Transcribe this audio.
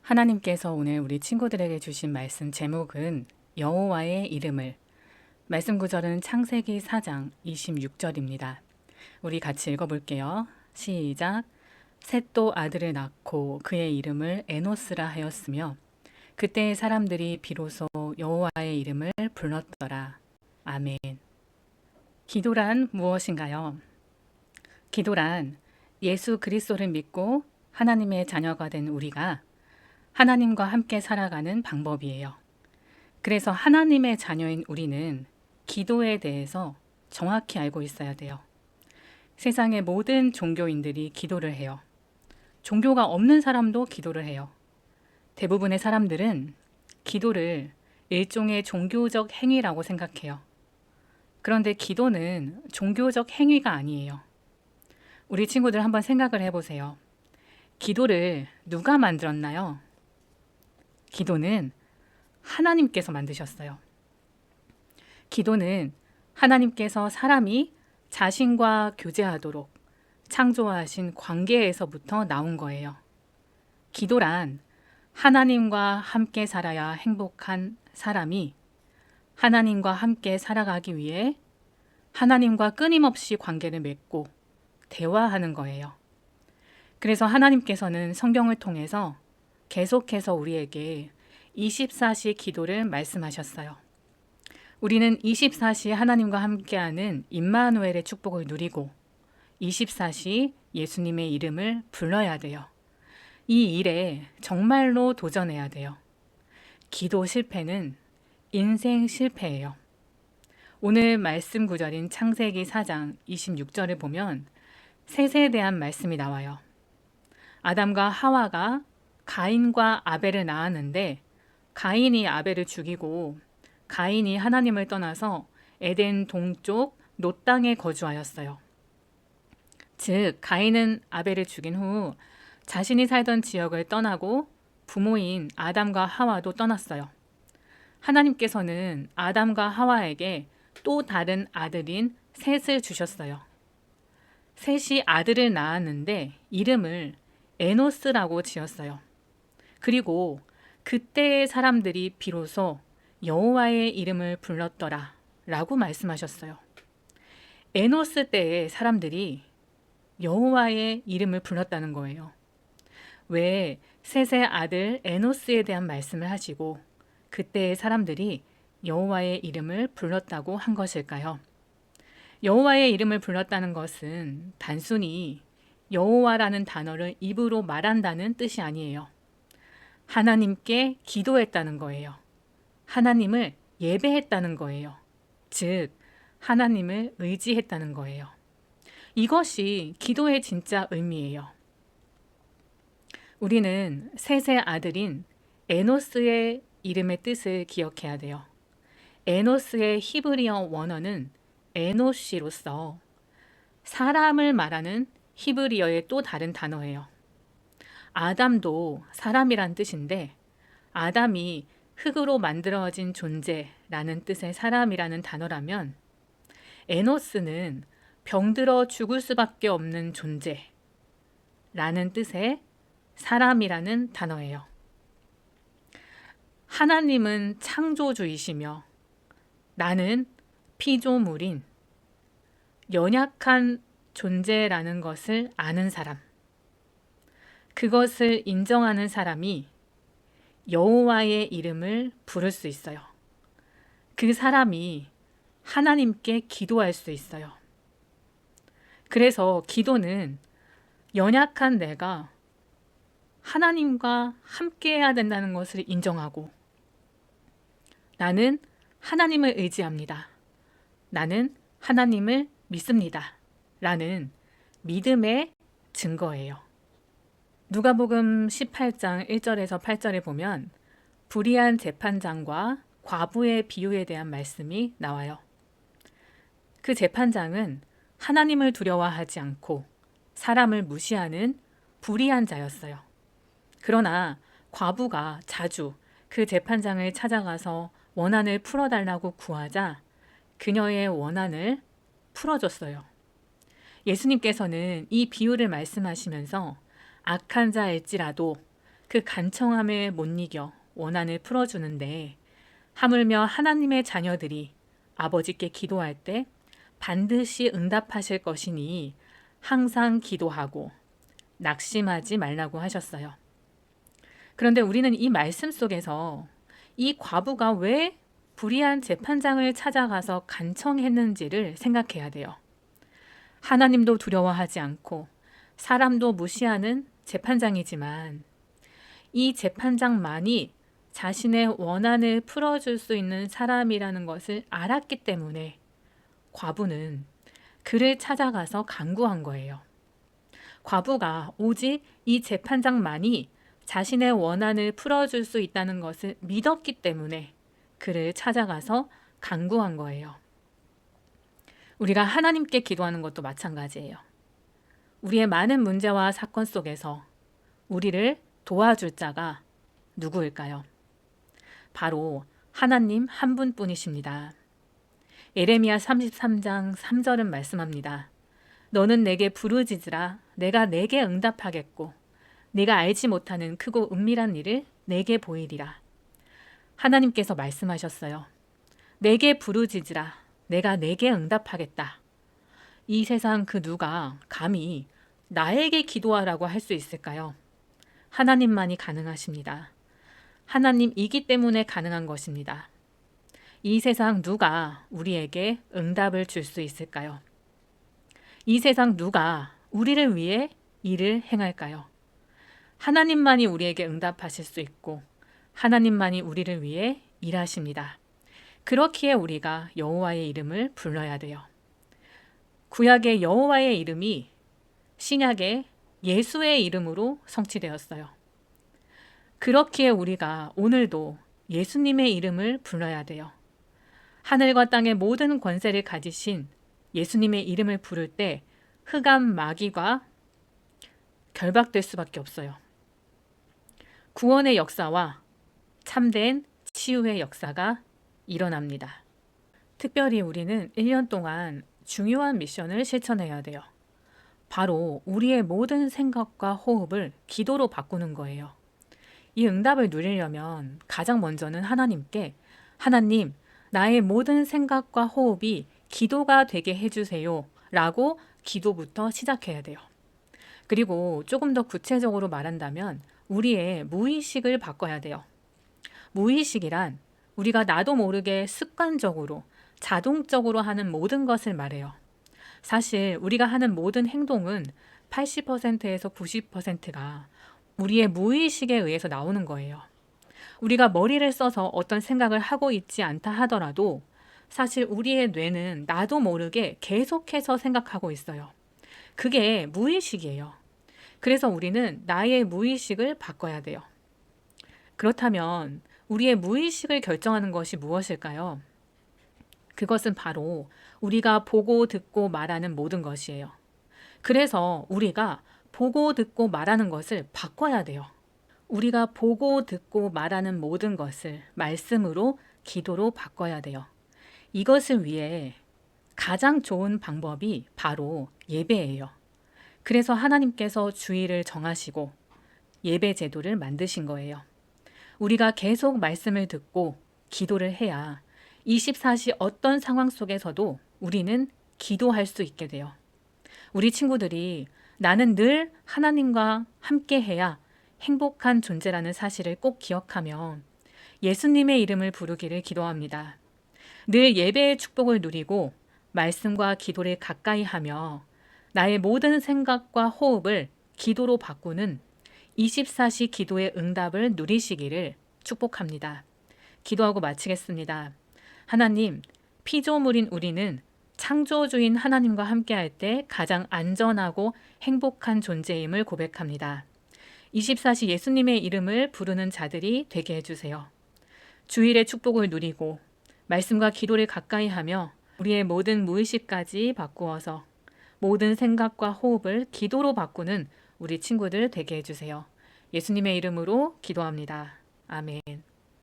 하나님께서 오늘 우리 친구들에게 주신 말씀 제목은 여호와의 이름을. 말씀 구절은 창세기 4장 26절입니다. 우리 같이 읽어볼게요. 시작. 셋도 아들을 낳고 그의 이름을 에노스라 하였으며 그때의 사람들이 비로소 여호와의 이름을 불렀더라. 아멘. 기도란 무엇인가요? 기도란 예수 그리스도를 믿고 하나님의 자녀가 된 우리가 하나님과 함께 살아가는 방법이에요. 그래서 하나님의 자녀인 우리는 기도에 대해서 정확히 알고 있어야 돼요. 세상의 모든 종교인들이 기도를 해요. 종교가 없는 사람도 기도를 해요. 대부분의 사람들은 기도를 일종의 종교적 행위라고 생각해요. 그런데 기도는 종교적 행위가 아니에요. 우리 친구들 한번 생각을 해보세요. 기도를 누가 만들었나요? 기도는 하나님께서 만드셨어요. 기도는 하나님께서 사람이 자신과 교제하도록 창조하신 관계에서부터 나온 거예요. 기도란 하나님과 함께 살아야 행복한 사람이 하나님과 함께 살아가기 위해 하나님과 끊임없이 관계를 맺고 대화하는 거예요. 그래서 하나님께서는 성경을 통해서 계속해서 우리에게 24시 기도를 말씀하셨어요. 우리는 24시 하나님과 함께하는 임마누엘의 축복을 누리고 24시 예수님의 이름을 불러야 돼요. 이 일에 정말로 도전해야 돼요. 기도 실패는 인생 실패예요. 오늘 말씀 구절인 창세기 4장 26절을 보면 셋에 대한 말씀이 나와요. 아담과 하와가 가인과 아벨을 낳았는데 가인이 아벨을 죽이고 가인이 하나님을 떠나서 에덴 동쪽 롯 땅에 거주하였어요. 즉 가인은 아벨을 죽인 후 자신이 살던 지역을 떠나고 부모인 아담과 하와도 떠났어요. 하나님께서는 아담과 하와에게 또 다른 아들인 셋을 주셨어요. 셋이 아들을 낳았는데 이름을 에노스라고 지었어요. 그리고 그때의 사람들이 비로소 여호와의 이름을 불렀더라 라고 말씀하셨어요. 에노스 때의 사람들이 여호와의 이름을 불렀다는 거예요. 왜 셋의 아들 에노스에 대한 말씀을 하시고 그때의 사람들이 여호와의 이름을 불렀다고 한 것일까요? 여호와의 이름을 불렀다는 것은 단순히 여호와라는 단어를 입으로 말한다는 뜻이 아니에요. 하나님께 기도했다는 거예요. 하나님을 예배했다는 거예요. 즉, 하나님을 의지했다는 거예요. 이것이 기도의 진짜 의미예요. 우리는 셋의 아들인 에노스의 이름의 뜻을 기억해야 돼요. 에노스의 히브리어 원어는 에노시로서 사람을 말하는 히브리어의 또 다른 단어예요. 아담도 사람이란 뜻인데 아담이 흙으로 만들어진 존재라는 뜻의 사람이라는 단어라면 에노스는 병들어 죽을 수밖에 없는 존재라는 뜻의 사람이라는 단어예요. 하나님은 창조주이시며 나는 피조물인 연약한 존재라는 것을 아는 사람, 그것을 인정하는 사람이 여호와의 이름을 부를 수 있어요. 그 사람이 하나님께 기도할 수 있어요. 그래서 기도는 연약한 내가 하나님과 함께 해야 된다는 것을 인정하고 나는 하나님을 의지합니다. 나는 하나님을 믿습니다. 라는 믿음의 증거예요. 누가복음 18장 1절에서 8절에 보면 불의한 재판장과 과부의 비유에 대한 말씀이 나와요. 그 재판장은 하나님을 두려워하지 않고 사람을 무시하는 불의한 자였어요. 그러나 과부가 자주 그 재판장을 찾아가서 원한을 풀어달라고 구하자 그녀의 원한을 풀어줬어요. 예수님께서는 이 비유를 말씀하시면서 악한 자일지라도 그 간청함에 못 이겨 원한을 풀어주는데 하물며 하나님의 자녀들이 아버지께 기도할 때 반드시 응답하실 것이니 항상 기도하고 낙심하지 말라고 하셨어요. 그런데 우리는 이 말씀 속에서 이 과부가 왜 불의한 재판장을 찾아가서 간청했는지를 생각해야 돼요. 하나님도 두려워하지 않고 사람도 무시하는 재판장이지만 이 재판장만이 자신의 원한을 풀어줄 수 있는 사람이라는 것을 알았기 때문에 과부는 그를 찾아가서 간구한 거예요. 과부가 오직 이 재판장만이 자신의 원한을 풀어줄 수 있다는 것을 믿었기 때문에 그를 찾아가서 간구한 거예요. 우리가 하나님께 기도하는 것도 마찬가지예요. 우리의 많은 문제와 사건 속에서 우리를 도와줄 자가 누구일까요? 바로 하나님 한 분뿐이십니다. 예레미야 33장 3절은 말씀합니다. 너는 내게 부르짖으라 내가 내게 응답하겠고 네가 알지 못하는 크고 은밀한 일을 내게 보이리라. 하나님께서 말씀하셨어요. 내게 부르짖으라 내가 내게 응답하겠다. 이 세상 그 누가 감히 나에게 기도하라고 할 수 있을까요? 하나님만이 가능하십니다. 하나님이기 때문에 가능한 것입니다. 이 세상 누가 우리에게 응답을 줄 수 있을까요? 이 세상 누가 우리를 위해 일을 행할까요? 하나님만이 우리에게 응답하실 수 있고 하나님만이 우리를 위해 일하십니다. 그렇기에 우리가 여호와의 이름을 불러야 돼요. 구약의 여호와의 이름이 신약의 예수의 이름으로 성취되었어요. 그렇기에 우리가 오늘도 예수님의 이름을 불러야 돼요. 하늘과 땅의 모든 권세를 가지신 예수님의 이름을 부를 때 흑암 마귀가 결박될 수밖에 없어요. 구원의 역사와 참된 치유의 역사가 일어납니다. 특별히 우리는 1년 동안 중요한 미션을 실천해야 돼요. 바로 우리의 모든 생각과 호흡을 기도로 바꾸는 거예요. 이 응답을 누리려면 가장 먼저는 하나님께 하나님, 나의 모든 생각과 호흡이 기도가 되게 해주세요 라고 기도부터 시작해야 돼요. 그리고 조금 더 구체적으로 말한다면 우리의 무의식을 바꿔야 돼요. 무의식이란 우리가 나도 모르게 습관적으로 자동적으로 하는 모든 것을 말해요. 사실 우리가 하는 모든 행동은 80%에서 90%가 우리의 무의식에 의해서 나오는 거예요. 우리가 머리를 써서 어떤 생각을 하고 있지 않다 하더라도 사실 우리의 뇌는 나도 모르게 계속해서 생각하고 있어요. 그게 무의식이에요. 그래서 우리는 나의 무의식을 바꿔야 돼요. 그렇다면 우리의 무의식을 결정하는 것이 무엇일까요? 그것은 바로 우리가 보고 듣고 말하는 모든 것이에요. 그래서 우리가 보고 듣고 말하는 것을 바꿔야 돼요. 우리가 보고 듣고 말하는 모든 것을 말씀으로 기도로 바꿔야 돼요. 이것을 위해 가장 좋은 방법이 바로 예배예요. 그래서 하나님께서 주일을 정하시고 예배 제도를 만드신 거예요. 우리가 계속 말씀을 듣고 기도를 해야 24시 어떤 상황 속에서도 우리는 기도할 수 있게 돼요. 우리 친구들이 나는 늘 하나님과 함께 해야 행복한 존재라는 사실을 꼭 기억하며 예수님의 이름을 부르기를 기도합니다. 늘 예배의 축복을 누리고 말씀과 기도를 가까이 하며 나의 모든 생각과 호흡을 기도로 바꾸는 24시 기도의 응답을 누리시기를 축복합니다. 기도하고 마치겠습니다. 하나님, 피조물인 우리는 창조주인 하나님과 함께할 때 가장 안전하고 행복한 존재임을 고백합니다. 24시 예수님의 이름을 부르는 자들이 되게 해주세요. 주일의 축복을 누리고 말씀과 기도를 가까이 하며 우리의 모든 무의식까지 바꾸어서 모든 생각과 호흡을 기도로 바꾸는 우리 친구들 되게 해주세요. 예수님의 이름으로 기도합니다. 아멘.